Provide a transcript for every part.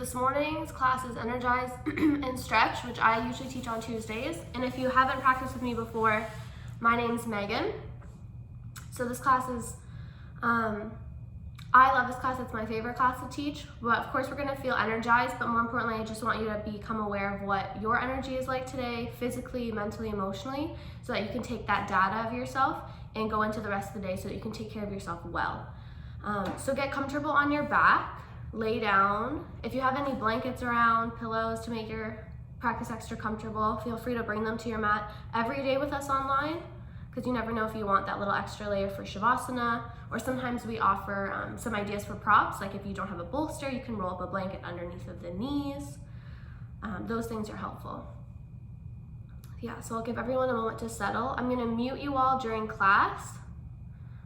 this morning's class is Energize and Stretch, which I usually teach on Tuesdays. And if you haven't practiced with me before, my name's Megan. So this class is, I love this class. It's my favorite class to teach. But of course we're gonna feel energized, but more importantly, I just want you to become aware of what your energy is like today, physically, mentally, emotionally, so that you can take that data of yourself and go into the rest of the day so that you can take care of yourself well. So get comfortable on your back. Lay down. If you have any blankets around, pillows to make your practice extra comfortable, feel free to bring them to your mat every day with us online, because you never know if you want that little extra layer for Shavasana, or sometimes we offer some ideas for props, like if you don't have a bolster, you can roll up a blanket underneath of the knees. Those things are helpful. Yeah, so I'll give everyone a moment to settle. I'm gonna mute you all during class,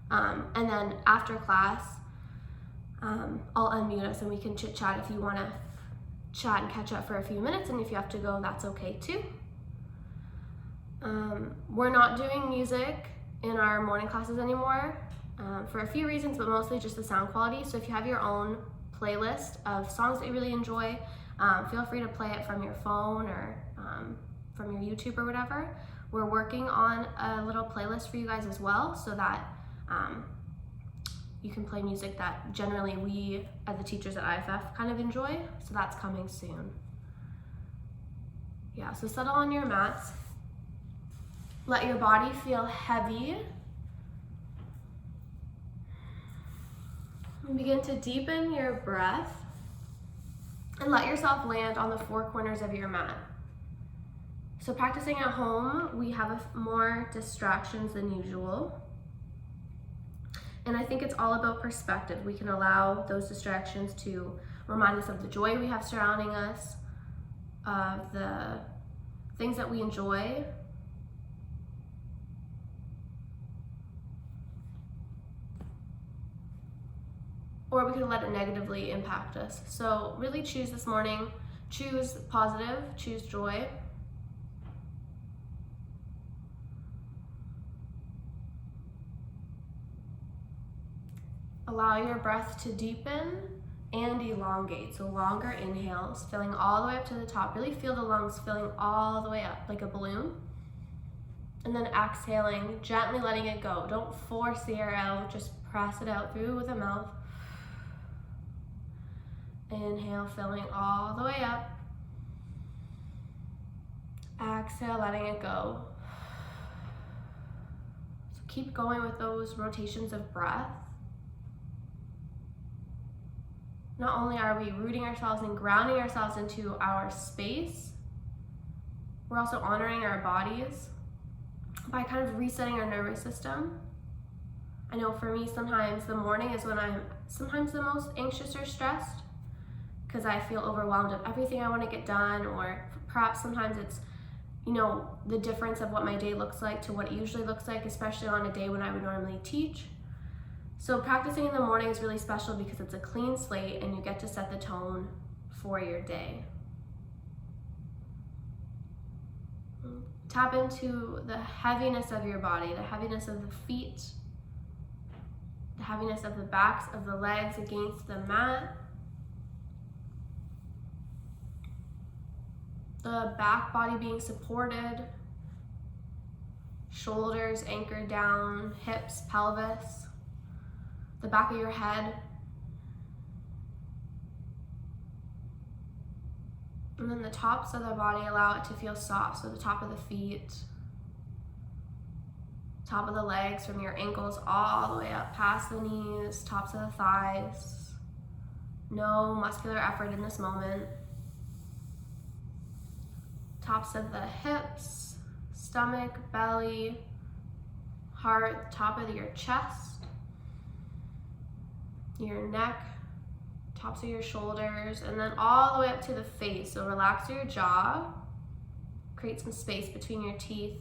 and then after class, I'll unmute us and we can chit chat if you want to chat and catch up for a few minutes, and if you have to go, that's okay too. We're not doing music in our morning classes anymore for a few reasons, but mostly just the sound quality. So if you have your own playlist of songs that you really enjoy, feel free to play it from your phone or from your YouTube or whatever. We're working on a little playlist for you guys as well, so that you can play music that generally we, as the teachers at IFF, kind of enjoy. So that's coming soon. Yeah, so settle on your mats. Let your body feel heavy. And begin to deepen your breath and let yourself land on the four corners of your mat. So practicing at home, we have more distractions than usual. And I think it's all about perspective. We can allow those distractions to remind us of the joy we have surrounding us, of the things that we enjoy. Or we can let it negatively impact us. So really choose this morning, choose positive, choose joy. Allow your breath to deepen and elongate. So longer inhales, filling all the way up to the top. Really feel the lungs filling all the way up like a balloon. And then exhaling, gently letting it go. Don't force the air out, just press it out through the mouth. Inhale, filling all the way up. Exhale, letting it go. So keep going with those rotations of breath. Not only are we rooting ourselves and grounding ourselves into our space, we're also honoring our bodies by kind of resetting our nervous system. I know for me, sometimes the morning is when I'm sometimes the most anxious or stressed, because I feel overwhelmed of everything I want to get done, or perhaps sometimes it's, the difference of what my day looks like to what it usually looks like, especially on a day when I would normally teach. So practicing in the morning is really special because it's a clean slate and you get to set the tone for your day. Tap into the heaviness of your body, the heaviness of the feet, the heaviness of the backs of the legs against the mat. The back body being supported, shoulders anchored down, hips, pelvis. The back of your head, and then the tops of the body, allow it to feel soft. So the top of the feet, top of the legs, from your ankles all the way up past the knees, tops of the thighs. No muscular effort in this moment. Tops of the hips, stomach, belly, heart, top of your chest, your neck, tops of your shoulders, and then all the way up to the face. So relax your jaw, create some space between your teeth,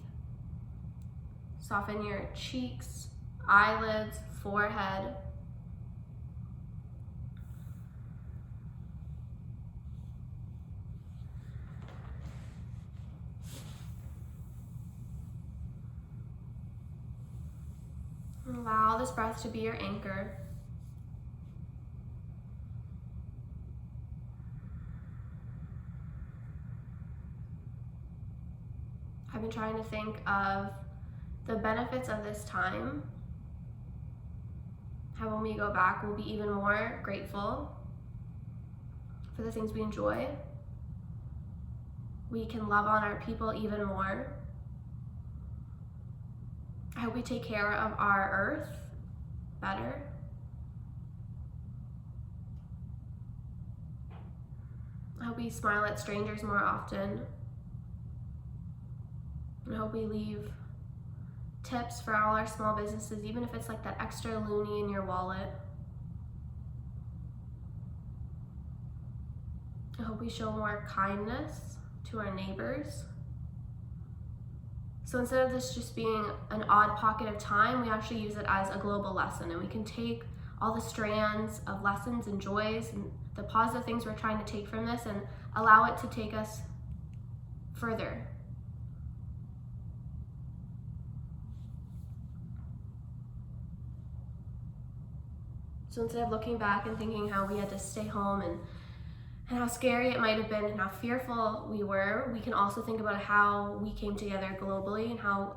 soften your cheeks, eyelids, forehead. Allow this breath to be your anchor. I've been trying to think of the benefits of this time. How when we go back, we'll be even more grateful for the things we enjoy. We can love on our people even more. I hope we take care of our earth better. I hope we smile at strangers more often. I hope we leave tips for all our small businesses, even if it's like that extra loonie in your wallet. I hope we show more kindness to our neighbors. So instead of this just being an odd pocket of time, we actually use it as a global lesson, and we can take all the strands of lessons and joys and the positive things we're trying to take from this and allow it to take us further. So instead of looking back and thinking how we had to stay home and how scary it might have been and how fearful we were, we can also think about how we came together globally and how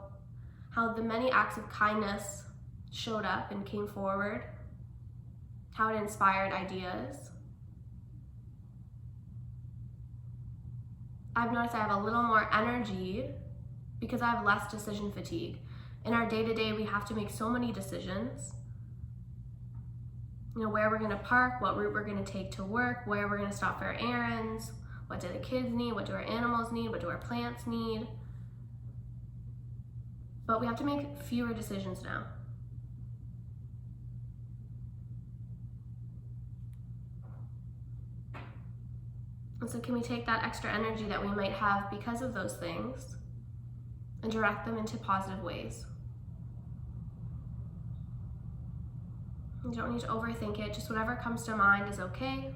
the many acts of kindness showed up and came forward, how it inspired ideas. I've noticed I have a little more energy because I have less decision fatigue. In our day-to-day, we have to make so many decisions. You know, where we're gonna park, what route we're gonna take to work, where we're gonna stop for our errands, what do the kids need, what do our animals need, what do our plants need. But we have to make fewer decisions now. And so can we take that extra energy that we might have because of those things and direct them into positive ways? You don't need to overthink it, just whatever comes to mind is okay.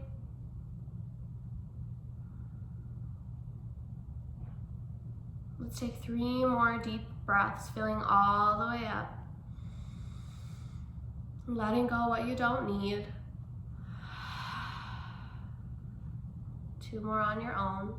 Let's take 3 more deep breaths, filling all the way up. Letting go what you don't need. 2 more on your own.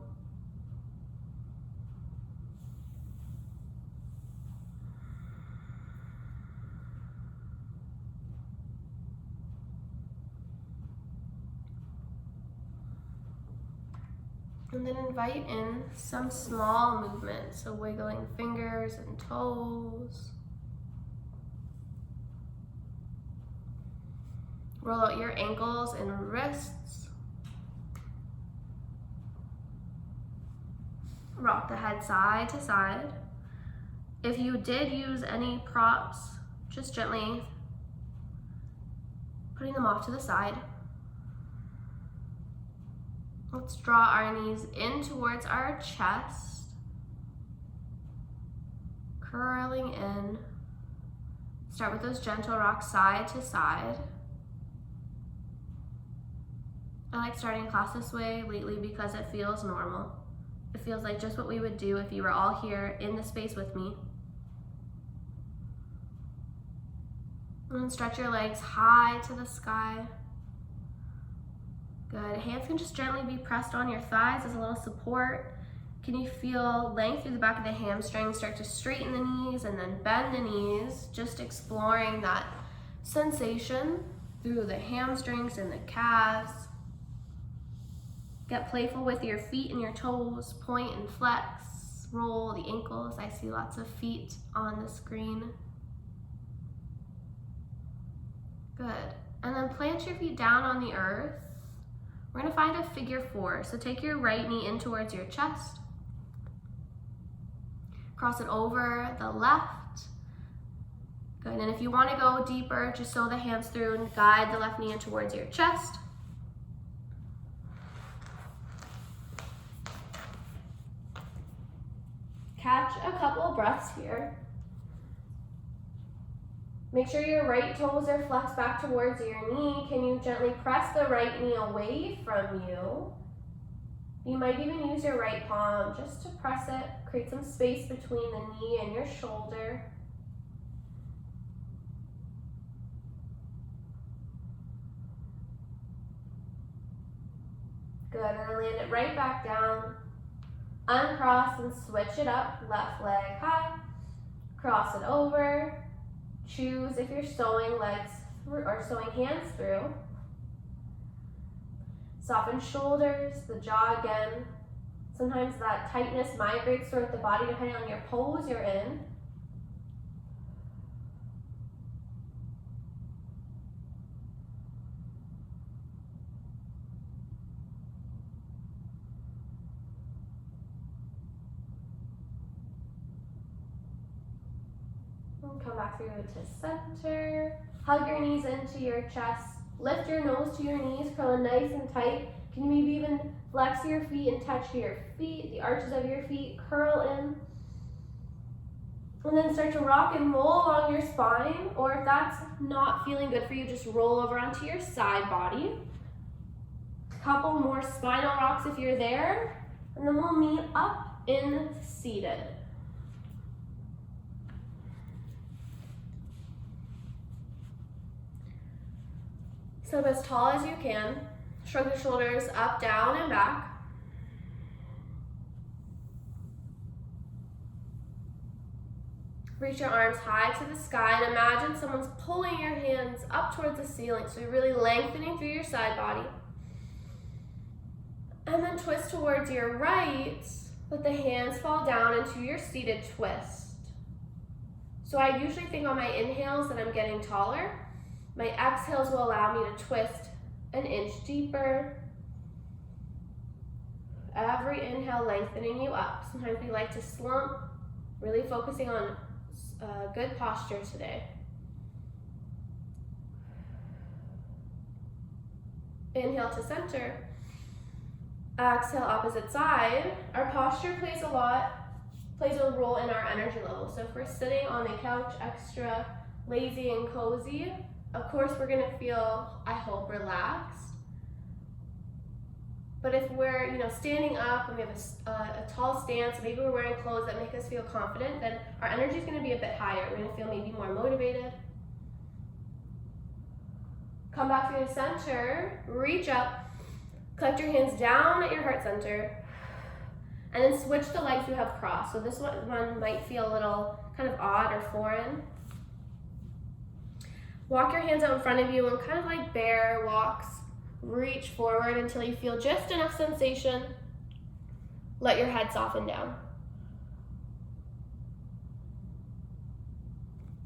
And then invite in some small movements, so wiggling fingers and toes. Roll out your ankles and wrists. Rock the head side to side. If you did use any props, just gently putting them off to the side. Let's draw our knees in towards our chest, curling in. Start with those gentle rocks side to side. I like starting class this way lately because it feels normal. It feels like just what we would do if you were all here in the space with me. And then stretch your legs high to the sky. Good. Hands can just gently be pressed on your thighs as a little support. Can you feel length through the back of the hamstrings? Start to straighten the knees and then bend the knees, just exploring that sensation through the hamstrings and the calves. Get playful with your feet and your toes. Point and flex. Roll the ankles. I see lots of feet on the screen. Good. And then plant your feet down on the earth. We're gonna find a figure 4. So take your right knee in towards your chest. Cross it over the left. Good, and if you wanna go deeper, just sew the hands through and guide the left knee in towards your chest. Catch a couple breaths here. Make sure your right toes are flexed back towards your knee. Can you gently press the right knee away from you? You might even use your right palm just to press it, create some space between the knee and your shoulder. Good, and then land it right back down. Uncross and switch it up. Left leg high. Cross it over. Choose if you're sewing legs through or sewing hands through. Soften shoulders, the jaw again. Sometimes that tightness migrates throughout the body depending on your pose you're in. Come back through to center. Hug your knees into your chest. Lift your nose to your knees, curling nice and tight. Can you maybe even flex your feet and touch your feet, the arches of your feet, curl in. And then start to rock and roll along your spine, or if that's not feeling good for you, just roll over onto your side body. A couple more spinal rocks if you're there, and then we'll meet up in seated. Sit up as tall as you can. Shrug your shoulders up, down, and back. Reach your arms high to the sky and imagine someone's pulling your hands up towards the ceiling. So you're really lengthening through your side body. And then twist towards your right. Let the hands fall down into your seated twist. So I usually think on my inhales that I'm getting taller. My exhales will allow me to twist an inch deeper. Every inhale lengthening you up. Sometimes we like to slump, really focusing on good posture today. Inhale to center. Exhale opposite side. Our posture plays a role in our energy level. So if we're sitting on the couch extra lazy and cozy, of course, we're gonna feel, I hope, relaxed. But if we're, standing up and we have a tall stance, maybe we're wearing clothes that make us feel confident, then our energy is gonna be a bit higher. We're gonna feel maybe more motivated. Come back to the center, reach up, collect your hands down at your heart center, and then switch the legs you have crossed. So this one might feel a little kind of odd or foreign. Walk your hands out in front of you and kind of like bear walks, reach forward until you feel just enough sensation. Let your head soften down.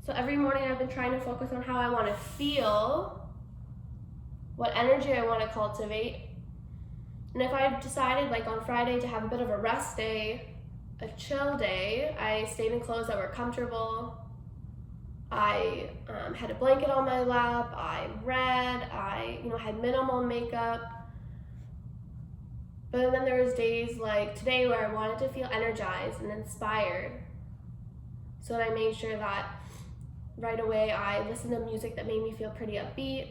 So every morning I've been trying to focus on how I want to feel, what energy I want to cultivate. And if I've decided like on Friday to have a bit of a rest day, a chill day, I stayed in clothes that were comfortable. I had a blanket on my lap, I read, I had minimal makeup. But then there was days like today where I wanted to feel energized and inspired. So I made sure that right away I listened to music that made me feel pretty upbeat.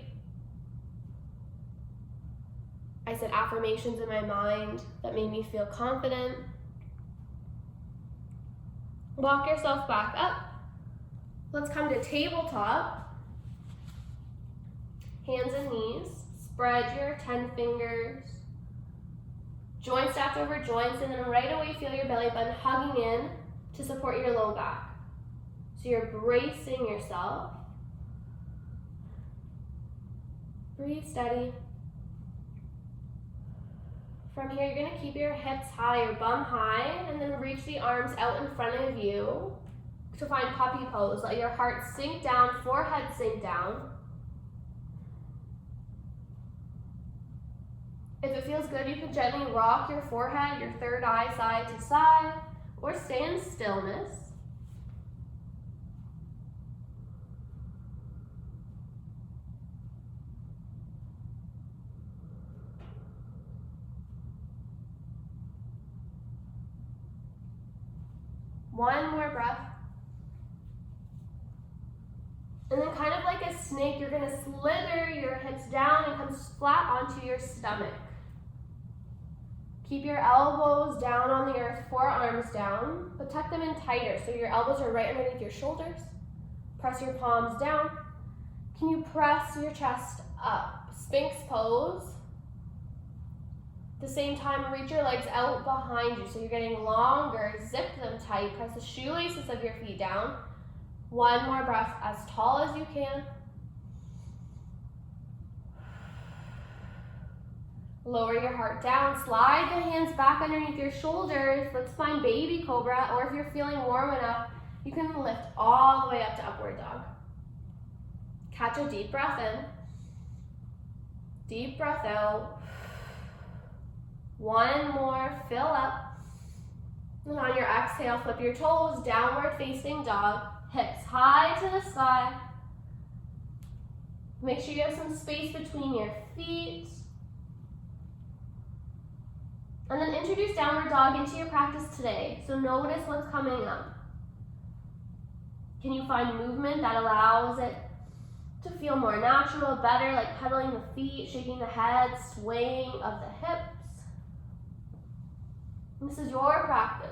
I said affirmations in my mind that made me feel confident. Walk yourself back up. Let's come to tabletop. Hands and knees. Spread your 10 fingers. Joint stacked over joints, and then right away feel your belly button hugging in to support your low back. So you're bracing yourself. Breathe steady. From here, you're gonna keep your hips high, your bum high, and then reach the arms out in front of you to find puppy pose. Let your heart sink down, forehead sink down. If it feels good, you can gently rock your forehead, your third eye side to side, or stay in stillness. One more breath. And then kind of like a snake, you're gonna slither your hips down and come flat onto your stomach. Keep your elbows down on the earth, forearms down, but tuck them in tighter so your elbows are right underneath your shoulders. Press your palms down. Can you press your chest up? Sphinx pose. At the same time, reach your legs out behind you so you're getting longer. Zip them tight. Press the shoelaces of your feet down. One more breath, as tall as you can. Lower your heart down. Slide the hands back underneath your shoulders. Let's find baby cobra, or if you're feeling warm enough, you can lift all the way up to upward dog. Catch a deep breath in. Deep breath out. One more, fill up. And on your exhale, flip your toes, downward facing dog. Hips high to the sky. Make sure you have some space between your feet. And then introduce downward dog into your practice today. So notice what's coming up. Can you find movement that allows it to feel more natural, better, like pedaling the feet, shaking the head, swaying of the hips? This is your practice.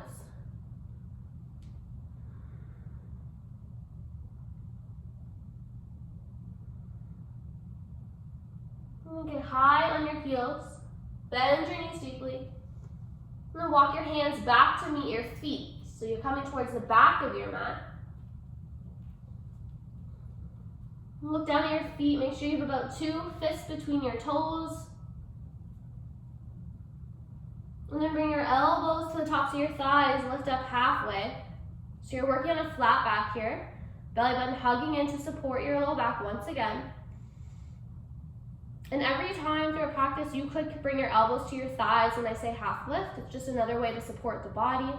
Get high on your heels, bend your knees deeply, and then walk your hands back to meet your feet. So you're coming towards the back of your mat. Look down at your feet, make sure you have about 2 fists between your toes. And then bring your elbows to the tops of your thighs, lift up halfway. So you're working on a flat back here. Belly button hugging in to support your low back once again. And every time through a practice, you could bring your elbows to your thighs when I say half lift. It's just another way to support the body.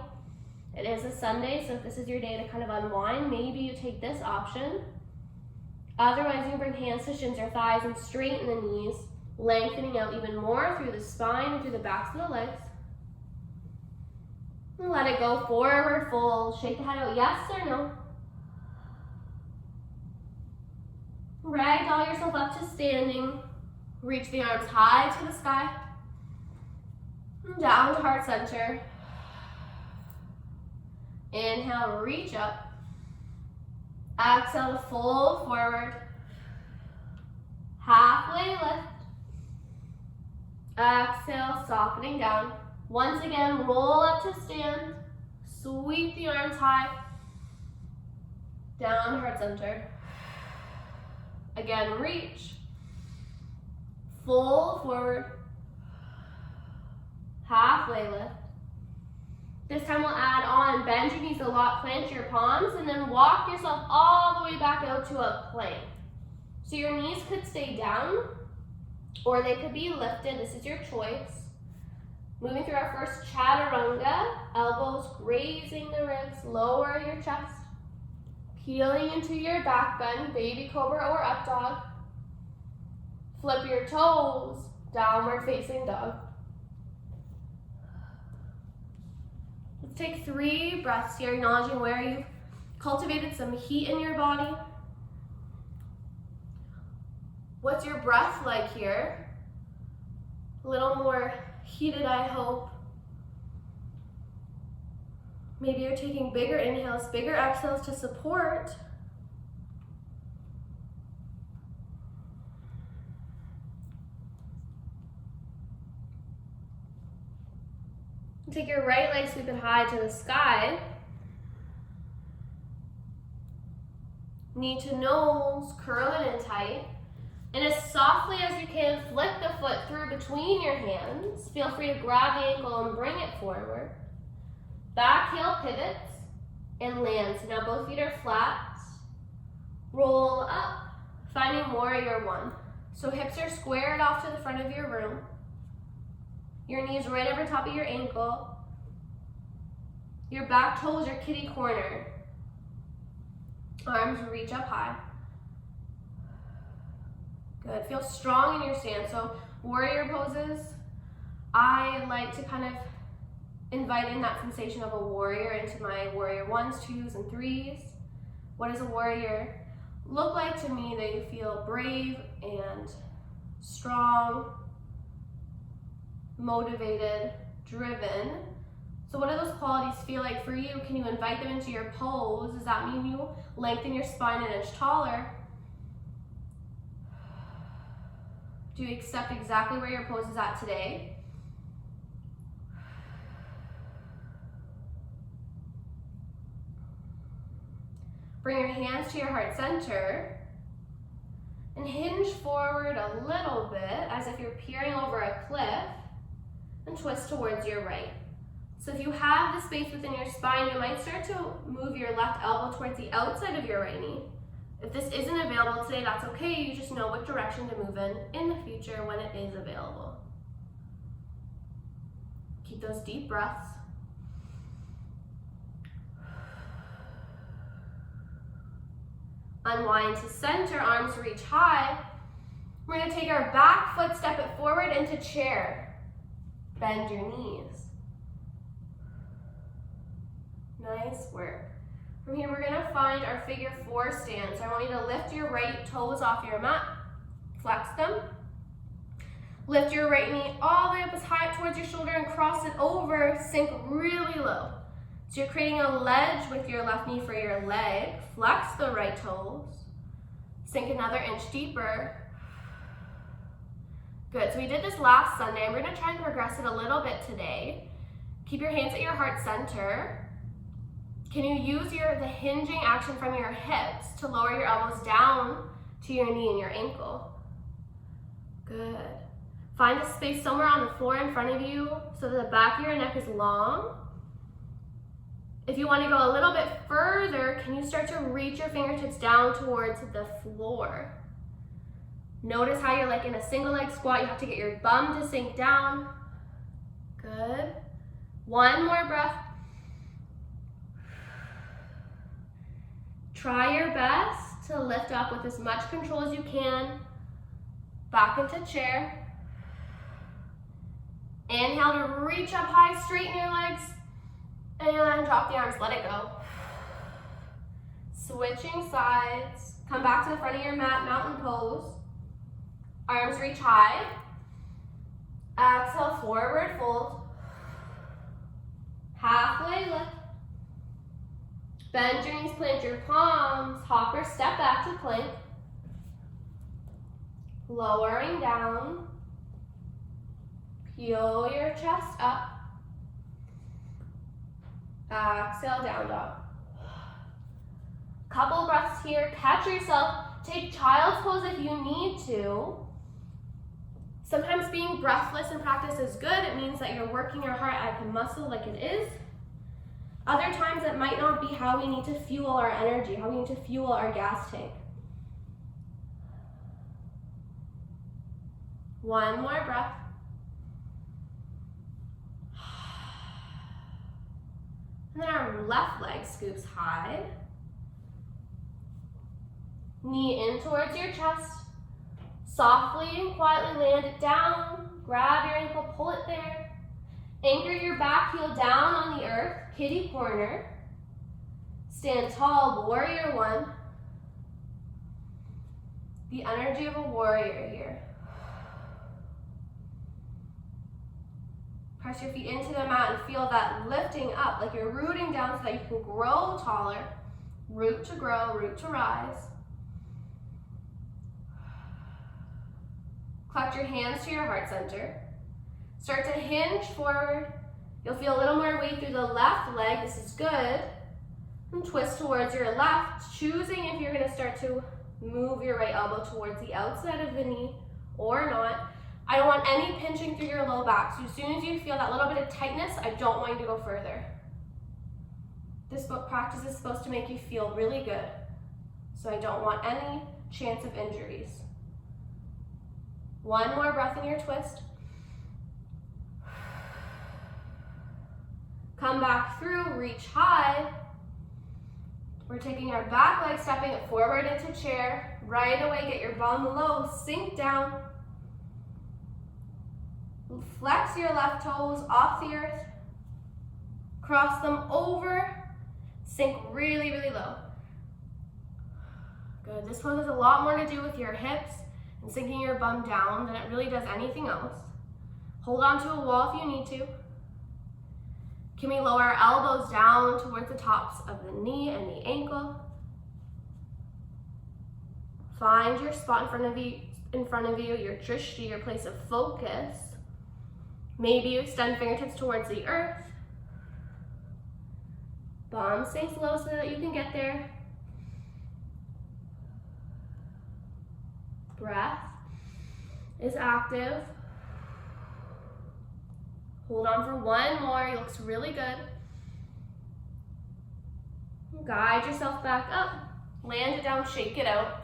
It is a Sunday, so if this is your day to kind of unwind, maybe you take this option. Otherwise, you can bring hands to shins or thighs and straighten the knees, lengthening out even more through the spine and through the backs of the legs. And let it go, forward fold. Shake the head out, yes or no. Ragdoll yourself up to standing. Reach the arms high to the sky. And down to heart center. Inhale, reach up. Exhale to fold forward. Halfway lift. Exhale, softening down. Once again, roll up to stand. Sweep the arms high. Down, heart center. Again, reach. Fold forward. Halfway lift. This time we'll add on, bend your knees a lot, plant your palms, and then walk yourself all the way back out to a plank. So your knees could stay down, or they could be lifted. This is your choice. Moving through our first chaturanga, elbows grazing the ribs, lower your chest. Peeling into your back bend, baby cobra or up dog. Flip your toes, downward facing dog. Let's take 3 breaths here, acknowledging where you've cultivated some heat in your body. What's your breath like here? A little more heated, I hope. Maybe you're taking bigger inhales, bigger exhales to support. Take your right leg, sweep it high to the sky. Knee to nose, curl it in tight. And as softly as you can, flick the foot through between your hands. Feel free to grab the ankle and bring it forward. Back heel pivots and lands. So now both feet are flat. Roll up, finding warrior 1. So hips are squared off to the front of your room. Your knees right over top of your ankle. Your back toes are kitty corner. Arms reach up high. Good. Feel strong in your stance. So warrior poses, I like to kind of invite in that sensation of a warrior into my warrior 1s, 2s, and 3s. What does a warrior look like to me? They feel brave and strong, motivated, driven. So what do those qualities feel like for you? Can you invite them into your pose? Does that mean you lengthen your spine an inch taller? Do you accept exactly where your pose is at today? Bring your hands to your heart center and hinge forward a little bit as if you're peering over a cliff, and twist towards your right. So if you have the space within your spine, you might start to move your left elbow towards the outside of your right knee. If this isn't available today, that's okay. You just know what direction to move in the future when it is available. Keep those deep breaths. Unwind to center, arms reach high. We're going to take our back foot, step it forward into chair. Bend your knees. Nice work. From here, we're going to find our figure 4 stance. I want you to lift your right toes off your mat. Flex them. Lift your right knee all the way up as high up towards your shoulder and cross it over. Sink really low. So you're creating a ledge with your left knee for your leg. Flex the right toes. Sink another inch deeper. Good, so we did this last Sunday. We're gonna try and progress it a little bit today. Keep your hands at your heart center. Can you use the hinging action from your hips to lower your elbows down to your knee and your ankle? Good. Find a space somewhere on the floor in front of you so that the back of your neck is long. If you want to go a little bit further, can you start to reach your fingertips down towards the floor? Notice how you're like in a single leg squat. You have to get your bum to sink down. Good. One more breath. Try your best to lift up with as much control as you can. Back into chair. Inhale to reach up high, straighten your legs. And drop the arms, let it go. Switching sides. Come back to the front of your mat, mountain pose. Arms reach high. Exhale, forward fold. Halfway lift. Bend your knees, plant your palms. Hop or step back to plank. Lowering down. Peel your chest up. Exhale, down dog. Couple breaths here. Catch yourself. Take child's pose if you need to. Sometimes being breathless in practice is good. It means that you're working your heart like a muscle, like it is. Other times it might not be how we need to fuel our energy, how we need to fuel our gas tank. One more breath. And then our left leg scoops high. Knee in towards your chest. Softly and quietly land it down. Grab your ankle, pull it there. Anchor your back heel down on the earth, kitty corner. Stand tall, warrior 1. The energy of a warrior here. Press your feet into the mat and feel that lifting up, like you're rooting down so that you can grow taller. Root to grow, root to rise. Collect your hands to your heart center. Start to hinge forward. You'll feel a little more weight through the left leg. This is good. And twist towards your left, choosing if you're going to start to move your right elbow towards the outside of the knee or not. I don't want any pinching through your low back. So as soon as you feel that little bit of tightness, I don't want you to go further. This practice is supposed to make you feel really good. So I don't want any chance of injuries. One more breath in your twist. Come back through, reach high. We're taking our back leg, stepping it forward into chair. Right away, get your bum low, sink down. Flex your left toes off the earth. Cross them over. Sink really, really low. Good. This pose has a lot more to do with your hips and sinking your bum down than it really does anything else. Hold on to a wall if you need to. Can we lower our elbows down towards the tops of the knee and the ankle? Find your spot in front of you, your drishti, your place of focus. Maybe you extend fingertips towards the earth. Bum sinks low so that you can get there. breath is active. Hold on for one more. It looks really good. Guide yourself back up. Land it down, shake it out.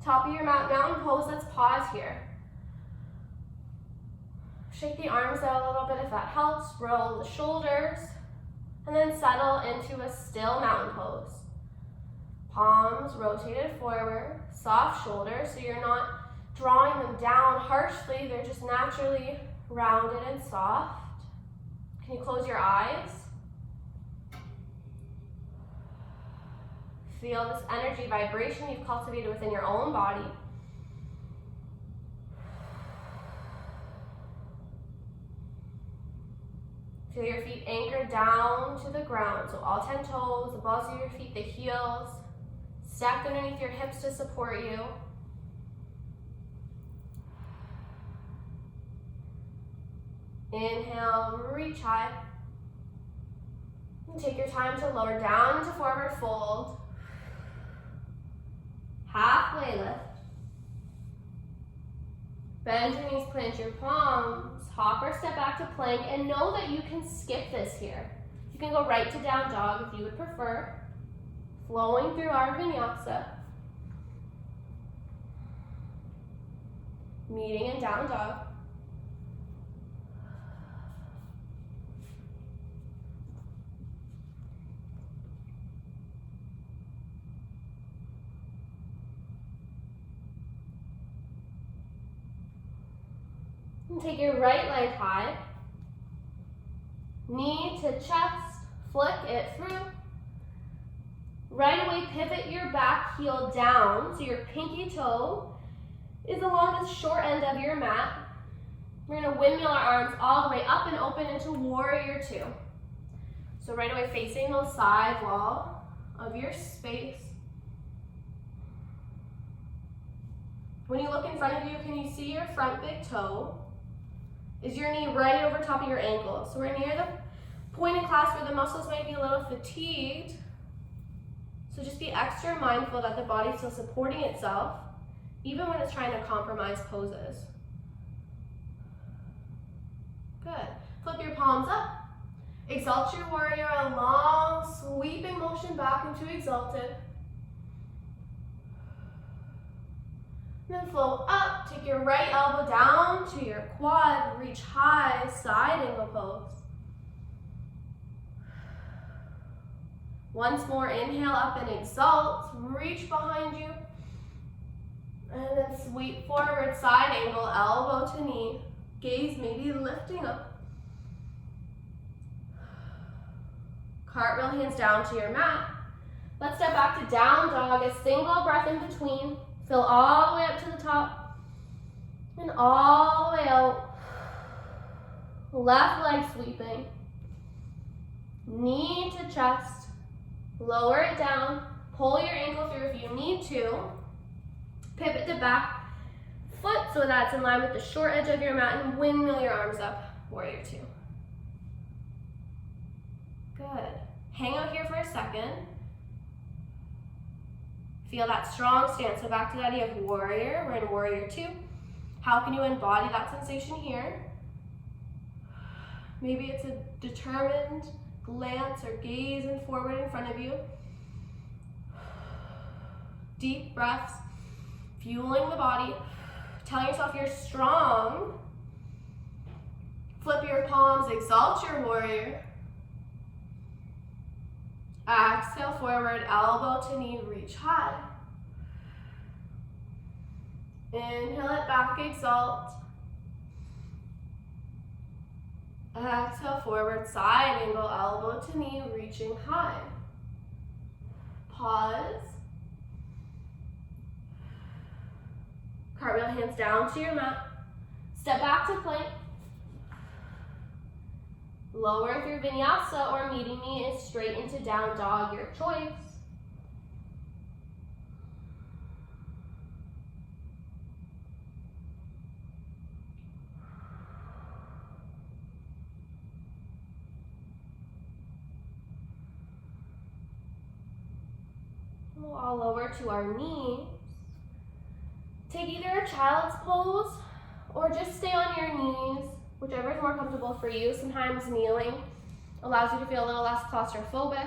Top of your mat, mountain pose. Let's pause here. Shake the arms out a little bit if that helps. Roll the shoulders. And then settle into a still mountain pose. Palms rotated forward. Soft shoulders, so you're not drawing them down harshly. They're just naturally rounded and soft. Can you close your eyes? Feel this energy vibration you've cultivated within your own body. Feel your feet anchored down to the ground. So all 10 toes, the balls of your feet, the heels, stacked underneath your hips to support you. Inhale, reach high. And take your time to lower down into forward fold. Halfway lift. Bend your knees, plant your palms, hop or step back to plank, and know that you can skip this here. You can go right to down dog if you would prefer. Flowing through our vinyasa. Meeting in down dog. And take your right leg high. Knee to chest, flick it through. Right away, pivot your back heel down so your pinky toe is along the short end of your mat. We're gonna windmill our arms all the way up and open into warrior two. So right away, facing the side wall of your space. When you look in front of you, can you see your front big toe? Is your knee right over top of your ankle? So we're near the point in class where the muscles might be a little fatigued. So just be extra mindful that the body's still supporting itself, even when it's trying to compromise poses. Good. Flip your palms up. Exalt your warrior, a long sweeping motion back into exalted. Then flow up, take your right elbow down to your quad, reach high, side angle pose. Once more, inhale up and exalt, reach behind you. And then sweep forward, side angle, elbow to knee. Gaze maybe lifting up. Cartwheel hands down to your mat. Let's step back to down dog, a single breath in between. Fill all the way up to the top and all the way out. Left leg sweeping. Knee to chest. Lower it down. Pull your ankle through if you need to. Pivot to back foot so that's in line with the short edge of your mat and windmill your arms up. Warrior two. Good. Hang out here for a second. Feel that strong stance. So back to the idea of warrior. We're in warrior two. How can you embody that sensation here? Maybe it's a determined glance or gaze and forward in front of you. Deep breaths, fueling the body. Telling yourself you're strong. Flip your palms, exalt your warrior. Exhale forward, elbow to knee, reach high. Inhale it back, exalt. Exhale forward, side angle, elbow to knee, reaching high. Pause. Cartwheel hands down to your mat. Step back to plank. Lower through vinyasa or meeting me is straight into down dog, your choice. We'll all lower to our knees. Take either a child's pose or just stay on your knees, whichever is more comfortable for you. Sometimes kneeling allows you to feel a little less claustrophobic.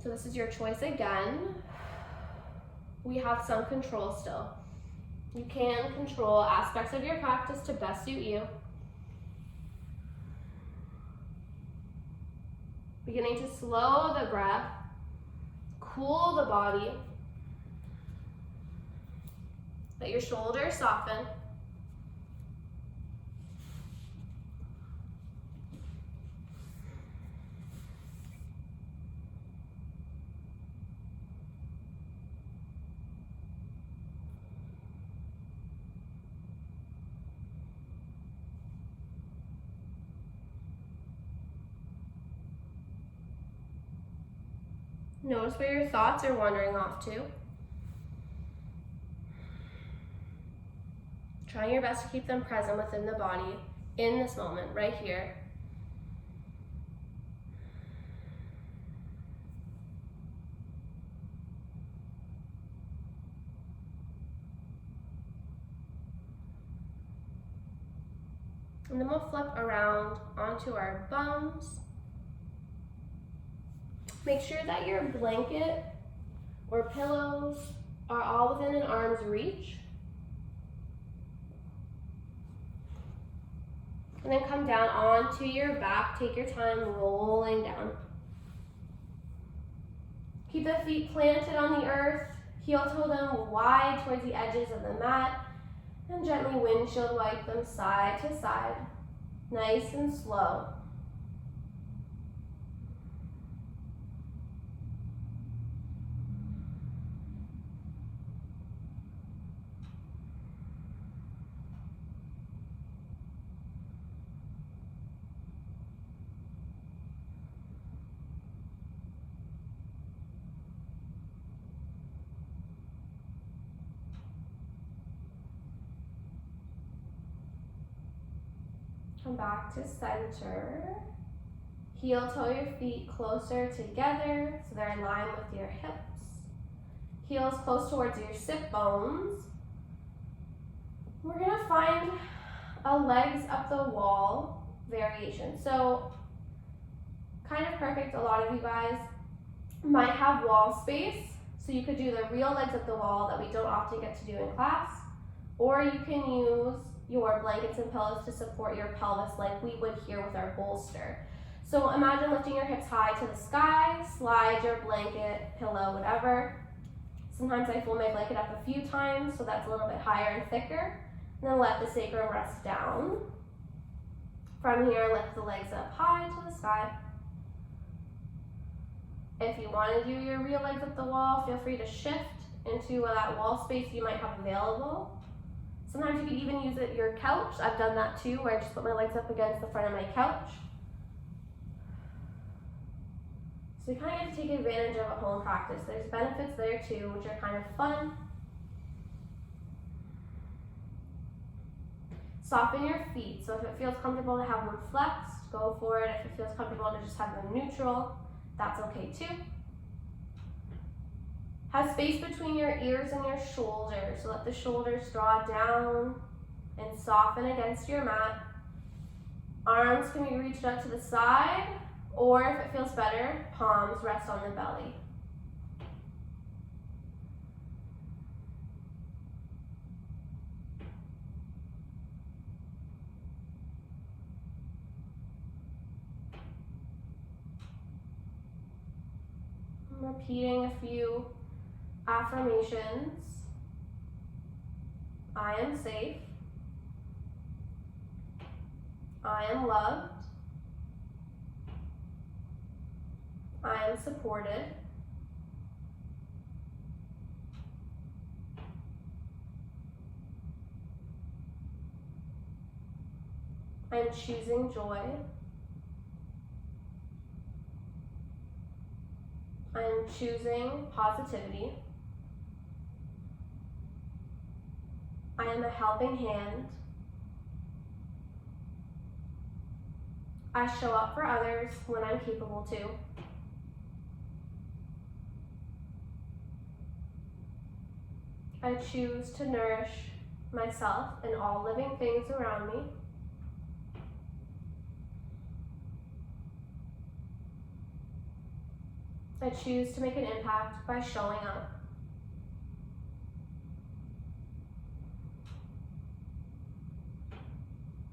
So this is your choice again. We have some control still. You can control aspects of your practice to best suit you. Beginning to slow the breath, cool the body. Let your shoulders soften. Notice where your thoughts are wandering off to. Trying your best to keep them present within the body in this moment, right here. And then we'll flip around onto our bums. Make sure that your blanket or pillows are all within an arm's reach. And then come down onto your back. Take your time rolling down. Keep the feet planted on the earth. Heel toe them wide towards the edges of the mat. And gently windshield wipe them side to side. Nice and slow. Come back to center. Heel toe your feet closer together so they're in line with your hips. Heels close towards your sit bones. We're gonna find a legs up the wall variation. So kind of perfect. A lot of you guys might have wall space. So you could do the real legs up the wall that we don't often get to do in class. Or you can use your blankets and pillows to support your pelvis like we would here with our bolster. So imagine lifting your hips high to the sky, slide your blanket, pillow, whatever. Sometimes I fold my blanket up a few times so that's a little bit higher and thicker. And then let the sacrum rest down. From here, lift the legs up high to the sky. If you want to do your real legs up the wall, feel free to shift into that wall space you might have available. Sometimes you could even use your couch. I've done that too, where I just put my legs up against the front of my couch. So you kind of get to take advantage of a home practice. There's benefits there too, which are kind of fun. Soften your feet. So if it feels comfortable to have them flexed, go for it. If it feels comfortable to just have them neutral, that's okay too. Have space between your ears and your shoulders, so let the shoulders draw down and soften against your mat. Arms can be reached out to the side, or if it feels better, palms rest on the belly. I'm repeating a few affirmations. I am safe. I am loved. I am supported. I am choosing joy. I am choosing positivity. I am a helping hand. I show up for others when I'm capable to. I choose to nourish myself and all living things around me. I choose to make an impact by showing up.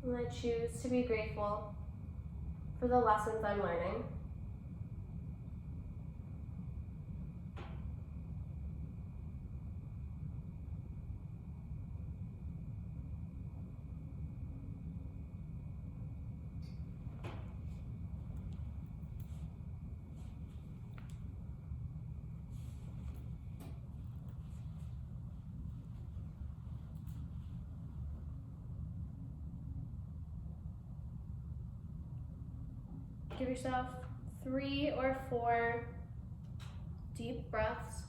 And I choose to be grateful for the lessons I'm learning. Give yourself 3 or 4 deep breaths.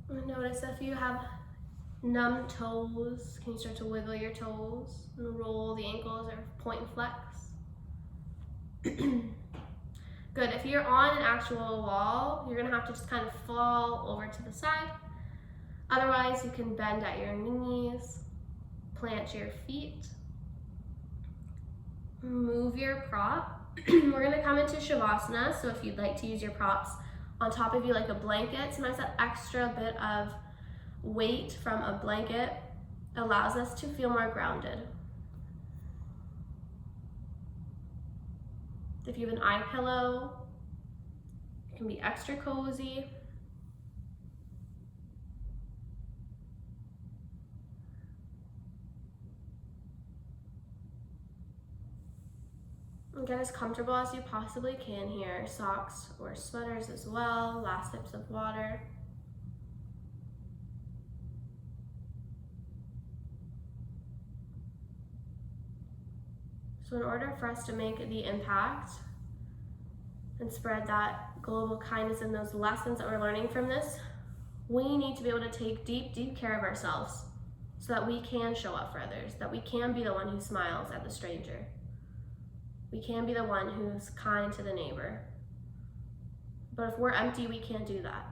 And notice if you have numb toes, can you start to wiggle your toes and roll the ankles or point and flex? Good. If you're on an actual wall, you're gonna have to just kind of fall over to the side. Otherwise, you can bend at your knees, plant your feet, move your prop. We're gonna come into Shavasana, so if you'd like to use your props on top of you like a blanket, sometimes that extra bit of weight from a blanket allows us to feel more grounded. If you have an eye pillow, it can be extra cozy. And get as comfortable as you possibly can here. Socks or sweaters as well. Last sips of water. So in order for us to make the impact and spread that global kindness and those lessons that we're learning from this, we need to be able to take deep, deep care of ourselves so that we can show up for others, that we can be the one who smiles at the stranger. We can be the one who's kind to the neighbor. But if we're empty, we can't do that.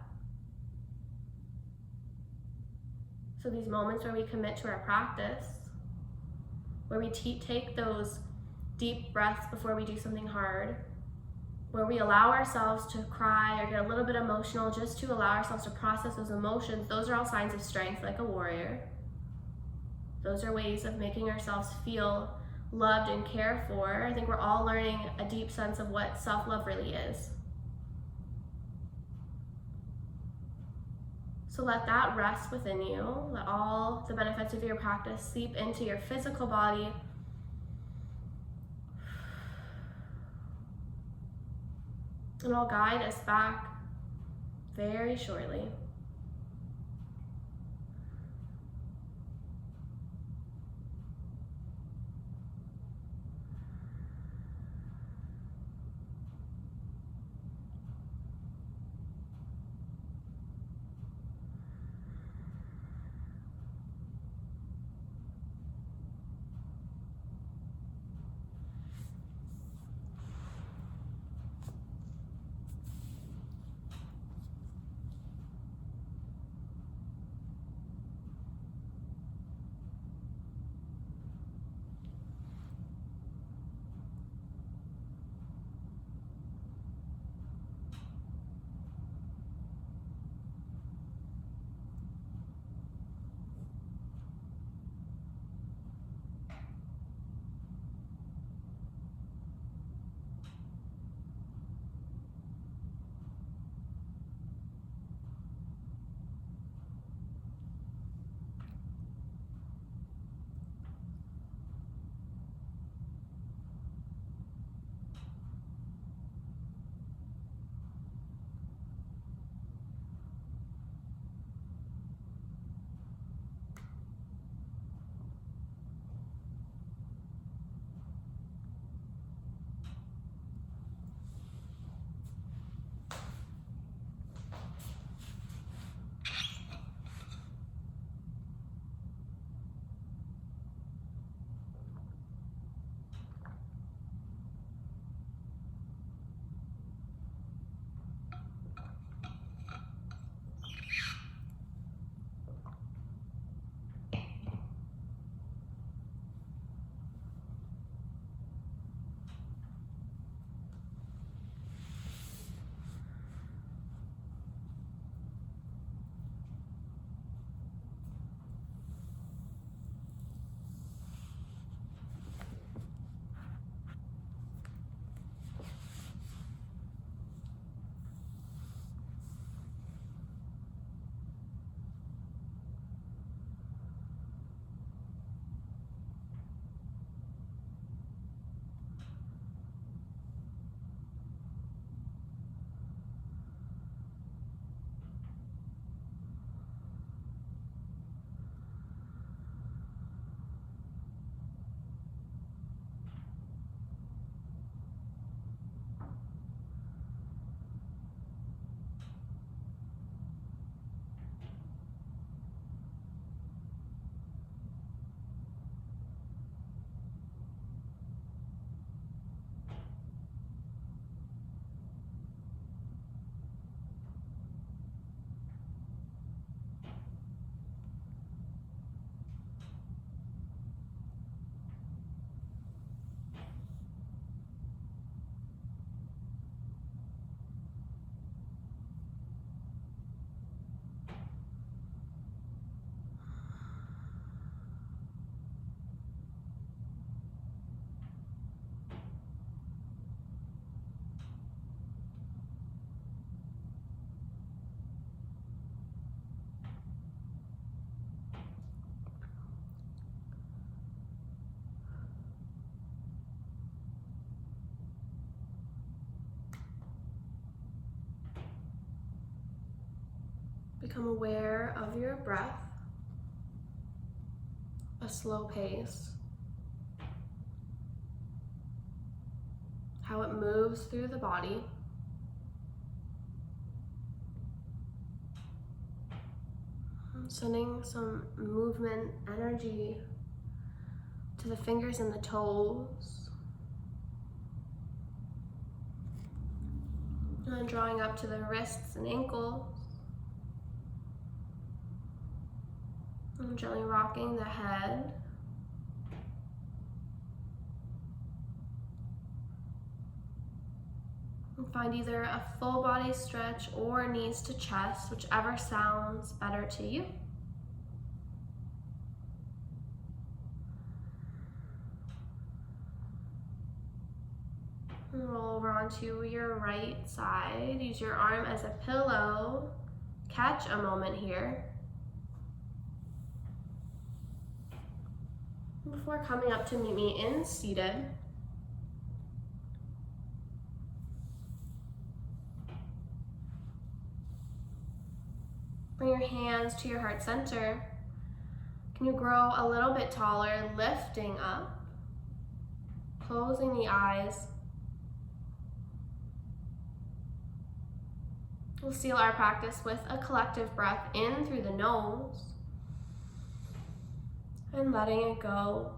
So these moments where we commit to our practice, where we take those deep breaths before we do something hard, where we allow ourselves to cry or get a little bit emotional just to allow ourselves to process those emotions, those are all signs of strength, like a warrior. Those are ways of making ourselves feel loved and cared for. I think we're all learning a deep sense of what self-love really is. So let that rest within you. Let all the benefits of your practice seep into your physical body. And I'll guide us back very shortly. become aware of your breath, a slow pace, how it moves through the body. Sending some movement energy to the fingers and the toes. And then drawing up to the wrists and ankles. And gently rocking the head. And find either a full body stretch or knees to chest, whichever sounds better to you. And roll over onto your right side. Use your arm as a pillow. Catch a moment here. Before coming up to meet me in seated. Bring your hands to your heart center. Can you grow a little bit taller, lifting up, closing the eyes. We'll seal our practice with a collective breath in through the nose and letting it go.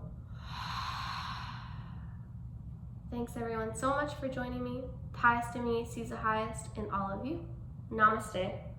Thanks everyone so much for joining me. The highest in me sees the highest in all of you. Namaste.